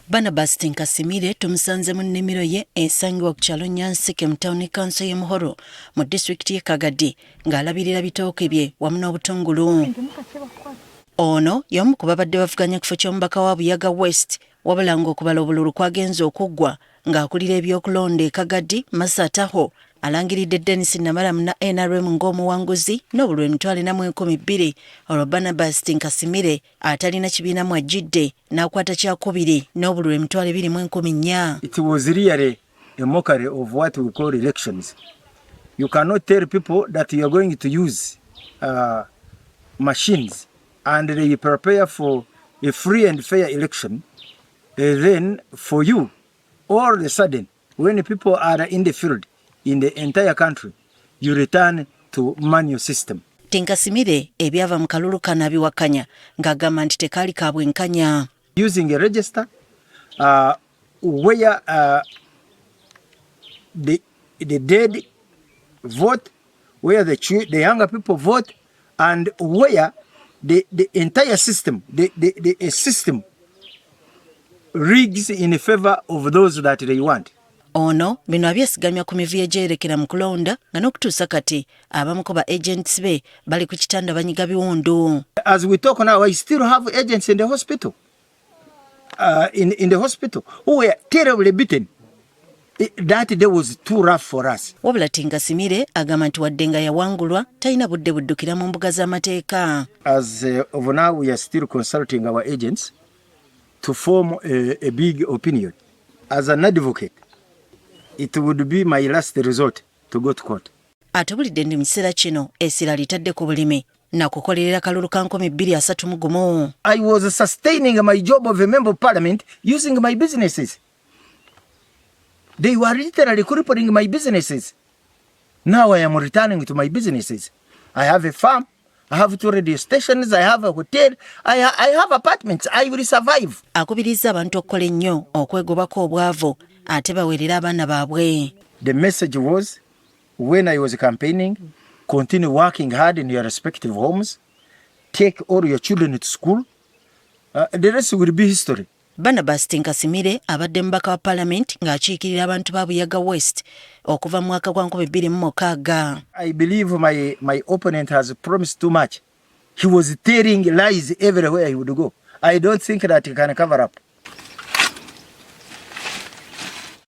Barnabas Tinkasimire tumusanze mu nnimiro ye esangibwa ku kyalo Nyansike mu tawuni kanso y'e Muhoro mu disitulikiti y'e Kagadde ng'alabirira bitooke bye wamu n'obutungulu. Ono y'omu ku babadde bavuganya kifo ky'omubaka wa Buyaga West wabula ng'okubala obululu kwagenze okuggwa ng'akulira ebyokulonda e Kagadde Masataho alangiridde Dennis Namalamu na NRM ng'omuwanguzi n'obululu emitwalo 4,200 olwo Barnabas Tinkasimire atalina kibiina mu ajjidde n'akwata kyakubiri n'obululu emitwalo 2,400. It was really a mockery of what we call elections. You cannot tell people that you are going to use machines and they prepare for a free and fair election. Then for you, all of a sudden, when people are in the field, in the entire country, you return to manual system. Tinkasimire ebyava mu kalulu kano abiwakanya ng'agamba nti tekaali ka bwenkanya. Using a register where the dead vote, where the younger people vote, and where the entire system, the system rigs in favor of those that they want. Ono bino abyesigamya ku mivuyo gyerekera mu kulonda nga n'okutuusa kati abamu ku ba agents be bali ku kitanda banyiga biwundu. As we talk now, I still have agents in the hospital. In the hospital who were terribly beaten. That day was too rough for us. Wabula Tinkasimire agamba nti wadde nga yawangulwa talina budde buddukira mu mbuga z'amateeka. As of now, we are still consulting our agents to form a big opinion. As an advocate, it would be my last resort to go to court. Atubulidde ndi mu kiseera kino essira alitadde ku bulimi na kukolerera kalulu ka 231. I was sustaining my job of a member of parliament using my businesses. They were literally crippling my businesses. Now I am returning to my businesses. I have a farm, I have 2 radio stations, I have a hotel, I have apartments. I will survive. Akubiriza abantu okukola ennyo okwegobako obwavu ate baweerera abaana baabwe. The message was, when I was campaigning, continue working hard in your respective homes, take all your children to school, the rest will be history. Barnabas Tinkasimire abadde mubaka wa palamenti ng'akiikirira abantu ba Buyaga West okuva mu mwaka gwa 2006. I believe my opponent has promised too much. He was telling lies everywhere he would go. I don't think that he can cover up.